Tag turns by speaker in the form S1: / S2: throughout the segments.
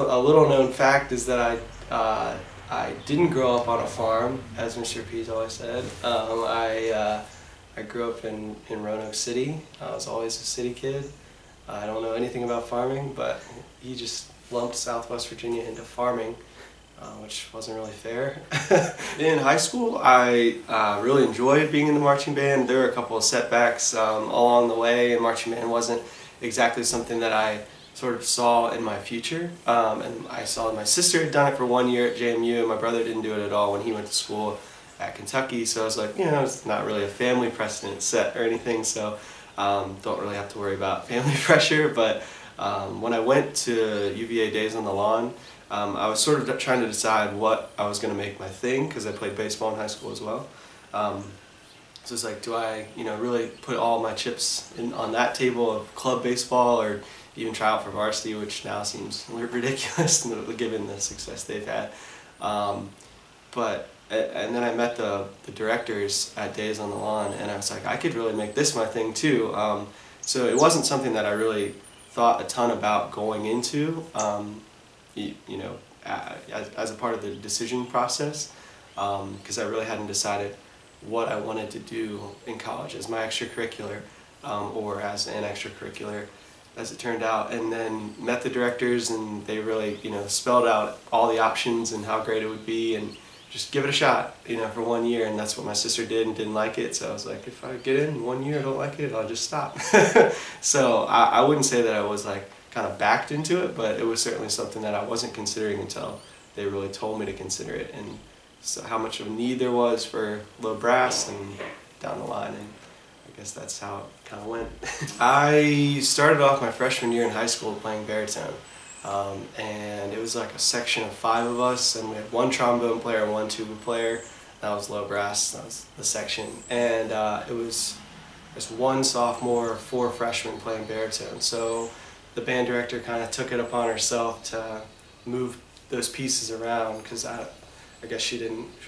S1: A little known fact is that I didn't grow up on a farm, as Mr. P's always said. I grew up in Roanoke City. I was always a city kid. I don't know anything about farming, but he just lumped Southwest Virginia into farming, which wasn't really fair. In high school, I really enjoyed being in the marching band. There were a couple of setbacks along the way, and marching band wasn't exactly something that I sort of saw in my future. And I saw my sister had done it for 1 year at JMU, and my brother didn't do it at all when he went to school at Kentucky. So I was like, it's not really a family precedent set or anything, so don't really have to worry about family pressure. But when I went to UVA Days on the Lawn, I was sort of trying to decide what I was going to make my thing, because I played baseball in high school as well. So it's like, do I really put all my chips on that table of club baseball, or even try out for varsity, which now seems ridiculous given the success they've had. And then I met the directors at Days on the Lawn, and I was like, I could really make this my thing too. So it wasn't something that I really thought a ton about going into, as a part of the decision process, because I really hadn't decided what I wanted to do in college as my extracurricular, or as an extracurricular, as it turned out. And then met the directors, and they really spelled out all the options and how great it would be, and just give it a shot for 1 year. And that's what my sister did, and didn't like it. So I was like, if I get in 1 year, I don't like it, I'll just stop. So I wouldn't say that I was like kind of backed into it, but it was certainly something that I wasn't considering until they really told me to consider it, and so how much of a need there was for low brass and down the line. And I guess that's how it kind of went. I started off my freshman year in high school playing baritone, and it was like a section of 5 of us, and we had 1 trombone player and 1 tuba player. That was low brass, that was the section. And it was just 1 sophomore, 4 freshmen playing baritone. So the band director kind of took it upon herself to move those pieces around, because I guess she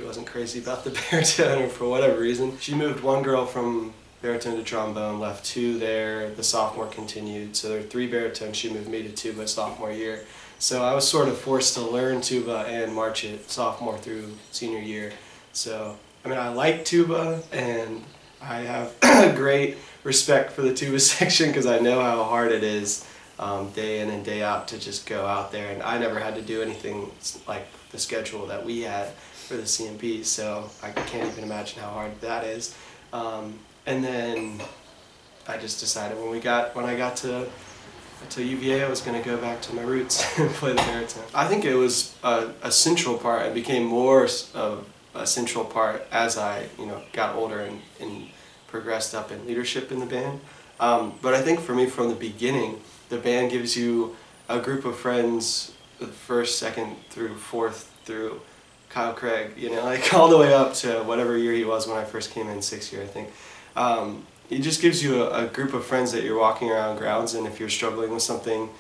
S1: wasn't crazy about the baritone, or for whatever reason. She moved 1 girl from baritone to trombone, left 2 there. The sophomore continued, so there were 3 baritones. She moved me to tuba sophomore year. So I was sort of forced to learn tuba and march it sophomore through senior year. So, I like tuba, and I have great respect for the tuba section, because I know how hard it is day in and day out to just go out there. And I never had to do anything like the schedule that we had for the CMP, so I can't even imagine how hard that is. And then I just decided when I got to UVA, I was going to go back to my roots and play the baritone. I think it was a central part. It became more of a central part as I got older and progressed up in leadership in the band. But I think for me, from the beginning, the band gives you a group of friends, the 1st, 2nd through 4th through Kyle Craig, like all the way up to whatever year he was when I first came in, 6th year I think. It just gives you a group of friends that you're walking around grounds, and if you're struggling with something,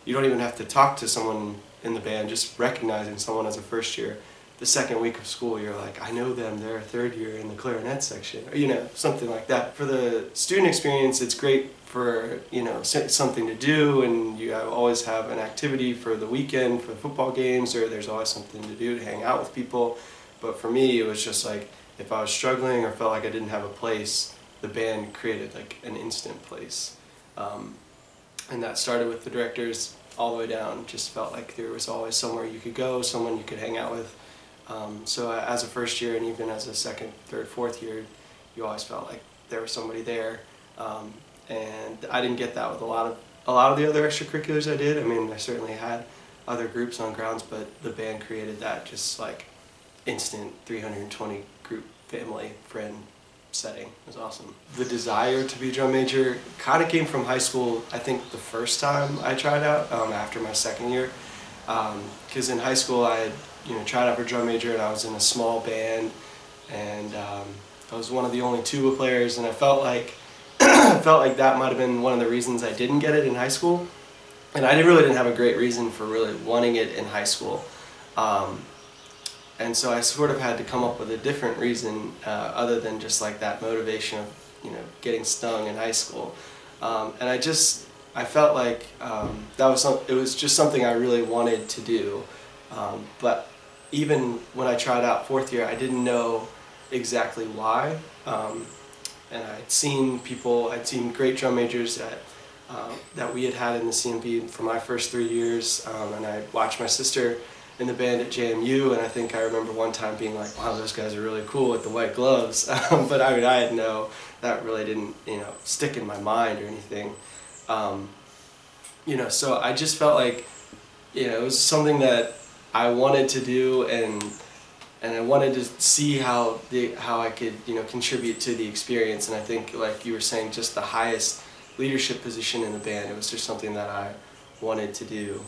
S1: you don't even have to talk to someone in the band. Just recognizing someone as a 1st year, the 2nd week of school, you're like, I know them, they're a 3rd year in the clarinet section, or something like that. For the student experience, it's great for something to do, and you always have an activity for the weekend, for the football games, or there's always something to do to hang out with people. But for me, it was just like, if I was struggling or felt like I didn't have a place, the band created like an instant place. And that started with the directors all the way down. Just felt like there was always somewhere you could go, someone you could hang out with. So as a 1st year, and even as a 2nd, 3rd, 4th year, you always felt like there was somebody there. And I didn't get that with a lot of the other extracurriculars I did. I certainly had other groups on grounds, but the band created that just like instant 320 group family friend setting. It was awesome. The desire to be a drum major kind of came from high school. I think the first time I tried out, after my 2nd year, because in high school I had tried out for drum major, and I was in a small band, and I was one of the only tuba players, and I felt like that might have been one of the reasons I didn't get it in high school. And I really didn't have a great reason for really wanting it in high school. And so I sort of had to come up with a different reason other than just like that motivation of getting stung in high school. And I just I felt like it was just something I really wanted to do. But even when I tried out 4th year, I didn't know exactly why. And I'd seen great drum majors that we had in the CMP for my first 3 years, and I watched my sister in the band at JMU, and I think I remember one time being like, wow, those guys are really cool with the white gloves. But I mean, that really didn't, stick in my mind or anything. So I just felt like, it was something that I wanted to do, and I wanted to see how I could, contribute to the experience. And I think, like you were saying, just the highest leadership position in the band, it was just something that I wanted to do.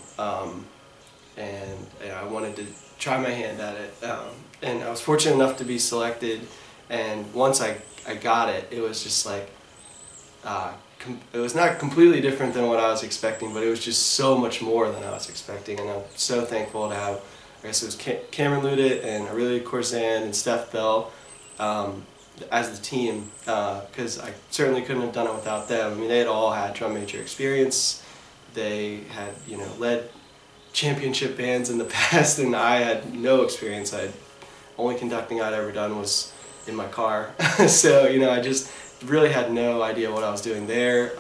S1: And I wanted to try my hand at it. And I was fortunate enough to be selected, and once I got it, it was just like, it was not completely different than what I was expecting, but it was just so much more than I was expecting, and I'm so thankful to have, I guess it was Cameron Ludit and Aurelia Corzan and Steph Bell as the team, because I certainly couldn't have done it without them. I mean, they had all had drum major experience. They had, led championship bands in the past, and I had no experience. Only conducting I'd ever done was in my car. So, I just really had no idea what I was doing there.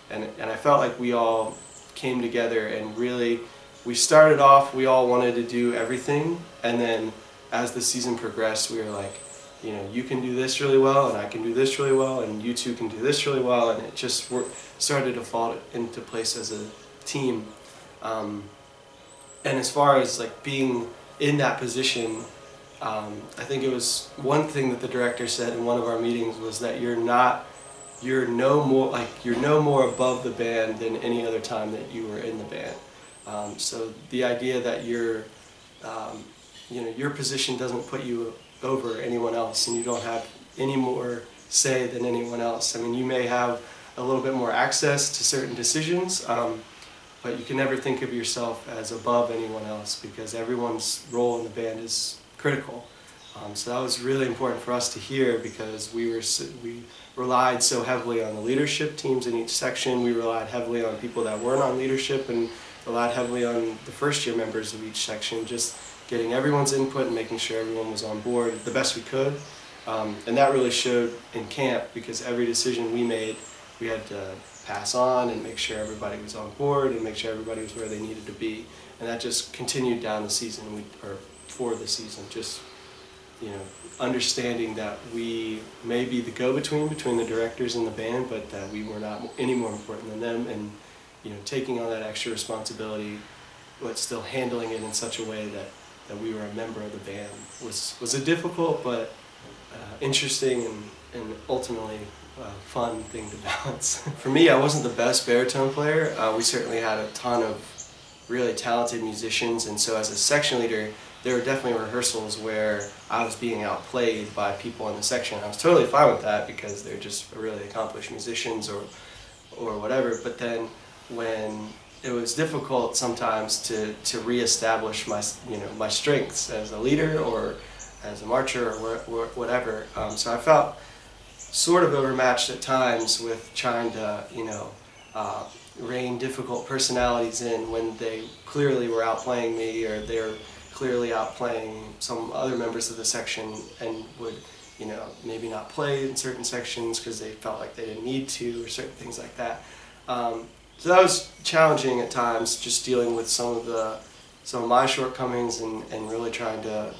S1: And I felt like we all came together, and really, we started off, we all wanted to do everything, and then as the season progressed, we were like, you can do this really well, and I can do this really well, and you two can do this really well, and it just started to fall into place as a team. And as far as like being in that position, I think it was one thing that the director said in one of our meetings was that you're no more above the band than any other time that you were in the band. So the idea that your position doesn't put you over anyone else, and you don't have any more say than anyone else. I mean, you may have a little bit more access to certain decisions, but you can never think of yourself as above anyone else, because everyone's role in the band is critical. So that was really important for us to hear, because we relied so heavily on the leadership teams in each section. We relied heavily on people that weren't on leadership, and relied heavily on the first-year members of each section, just getting everyone's input and making sure everyone was on board the best we could. And that really showed in camp, because every decision we made, we had to pass on and make sure everybody was on board and make sure everybody was where they needed to be. And that just continued down the season, or for the season, just understanding that we may be the go-between between the directors and the band, but that we were not any more important than them, and taking on that extra responsibility, but still handling it in such a way that we were a member of the band was a difficult but interesting and ultimately fun thing to balance. For me, I wasn't the best baritone player. We certainly had a ton of really talented musicians, and so as a section leader, there were definitely rehearsals where I was being outplayed by people in the section. I was totally fine with that, because they're just really accomplished musicians or whatever. But then when it was difficult sometimes to reestablish my strengths as a leader or as a marcher or whatever, so I felt sort of overmatched at times with trying to rein difficult personalities in when they clearly were outplaying me, or they're clearly outplaying some other members of the section, and would maybe not play in certain sections because they felt like they didn't need to, or certain things like that. So that was challenging at times, just dealing with some of my shortcomings, and really trying to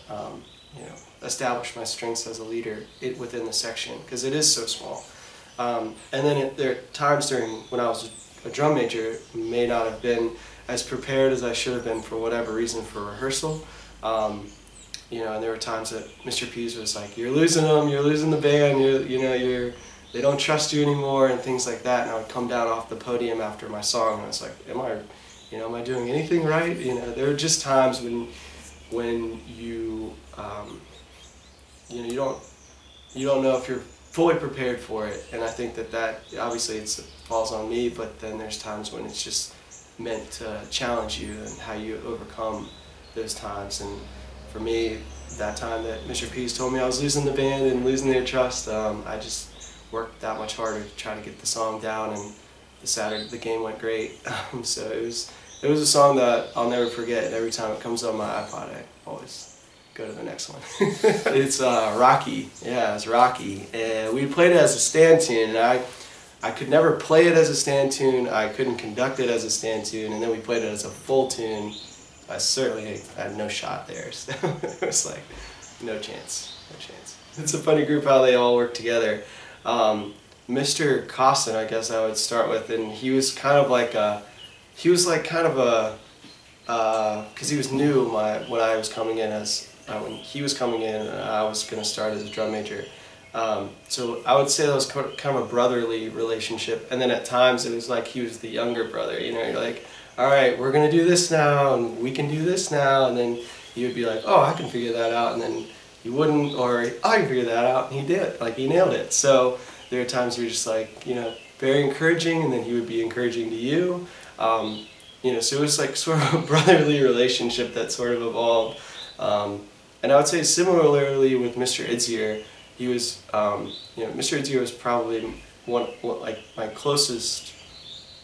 S1: establish my strengths as a leader within the section, because it is so small. And then there are times when I was a drum major, may not have been as prepared as I should have been for whatever reason for rehearsal. And there were times that Mr. Pease was like, "You're losing them, you're losing the band, they don't trust you anymore," and things like that. And I would come down off the podium after my song, and I was like, am I doing anything right? There are just times when you don't know if you're fully prepared for it, and I think that obviously it falls on me, but then there's times when it's just meant to challenge you and how you overcome those times. And for me, that time that Mr. Pease told me I was losing the band and losing their trust, I just worked that much harder to try to get the song down, and the game went great. So it was a song that I'll never forget. Every time it comes on my iPod, I always go to the next one. It's Rocky. Yeah, it's Rocky. And we played it as a stand tune, and I could never play it as a stand tune. I couldn't conduct it as a stand tune, and then we played it as a full tune. I certainly had no shot there. So it was like, no chance, no chance. It's a funny group how they all work together. Mr. Costin, I guess I would start with, and he was kind of like because he was new when I was coming in when he was coming in and I was going to start as a drum major. So I would say that was kind of a brotherly relationship, and then at times it was like he was the younger brother, you know, you're like, all right, we're going to do this now, and we can do this now, and then he would be like, oh, I can figure that out, and then he wouldn't, or I can figure that out, and he did, like he nailed it. So there are times where you're just like, you know, very encouraging, and then he would be encouraging to you. You know, so it was like sort of a brotherly relationship that sort of evolved. And I would say similarly with Mr. Idzier, he was, you know, Mr. Idzier was probably like my closest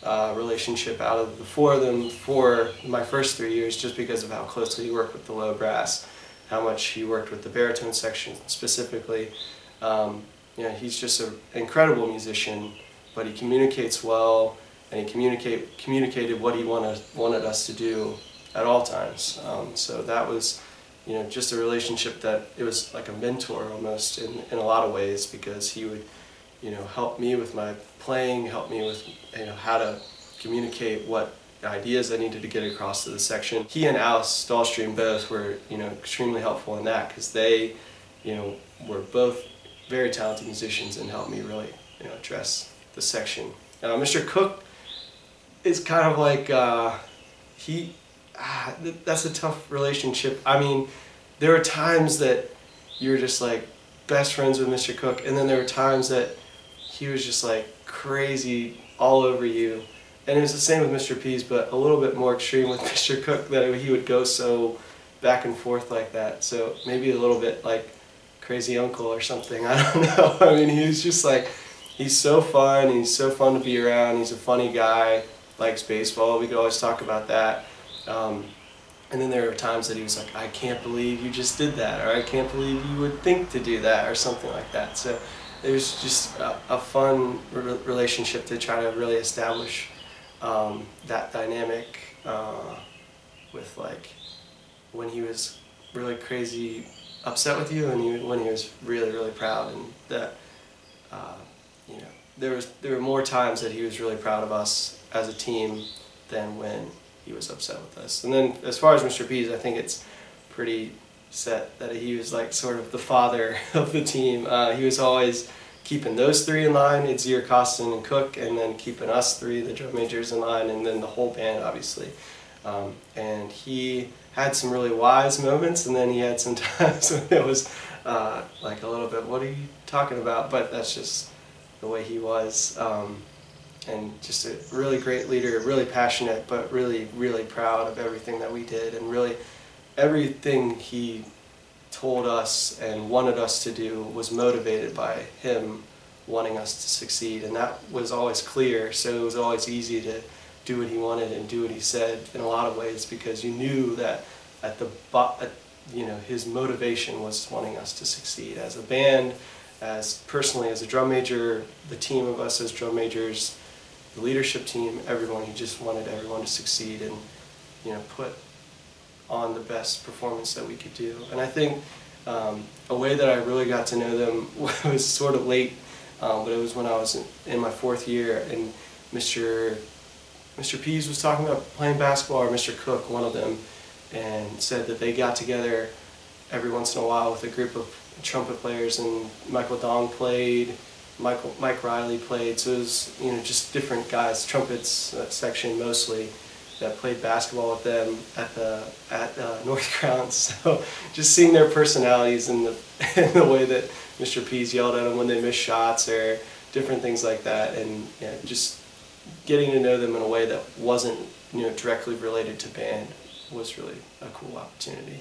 S1: relationship out of the four of them for my first 3 years, just because of how closely he worked with the low brass, how much he worked with the baritone section specifically. You know, he's just an incredible musician, but he communicates well, and he communicated what he wanted us to do at all times. So that was, you know, just a relationship that it was like a mentor almost in a lot of ways, because he would, you know, help me with my playing, help me with, you know, how to communicate what ideas I needed to get across to the section. He and Alice Dahlstream both were, you know, extremely helpful in that, because they, you know, were both very talented musicians and helped me really, you know, address the section. Mr. Cook is kind of like, that's a tough relationship. I mean, there were times that you're just like best friends with Mr. Cook, and then there were times that he was just like crazy all over you. And it was the same with Mr. Pease, but a little bit more extreme with Mr. Cook, that he would go so back and forth like that. So maybe a little bit like crazy uncle or something, I don't know. I mean, he was just like, he's so fun, he's so fun to be around, he's a funny guy, likes baseball, we could always talk about that. And then there were times that he was like, I can't believe you just did that, or I can't believe you would think to do that, or something like that. So it was just a fun relationship to try to really establish that dynamic with, like, when he was really crazy upset with you, and when he was really, really proud, and that, you know, there were more times that he was really proud of us as a team than when he was upset with us. And then as far as Mr. Pease, I think it's pretty set that he was like sort of the father of the team. He was always keeping those three in line, Idzier, Costin, and Cook, and then keeping us three, the drum majors, in line, and then the whole band, obviously. And he had some really wise moments, and then he had some times when it was like a little bit, what are you talking about? But that's just the way he was. And just a really great leader, really passionate, but really, really proud of everything that we did, and really everything he told us and wanted us to do was motivated by him wanting us to succeed, and that was always clear, so it was always easy to do what he wanted and do what he said in a lot of ways, because you knew that you know, his motivation was wanting us to succeed as a band, as personally as a drum major, the team of us as drum majors, the leadership team, everyone. He just wanted everyone to succeed and, you know, put on the best performance that we could do. And I think a way that I really got to know them was sort of late, but it was when I was in my 4th year, and Mr. Pease was talking about playing basketball, or Mr. Cook, one of them, and said that they got together every once in a while with a group of trumpet players, and Michael Dong played, Mike Riley played, so it was, you know, just different guys, trumpets section mostly, that played basketball with them at North Grounds. So just seeing their personalities and the way that Mr. Pease yelled at them when they missed shots, or different things like that, and yeah, just getting to know them in a way that wasn't, you know, directly related to band was really a cool opportunity.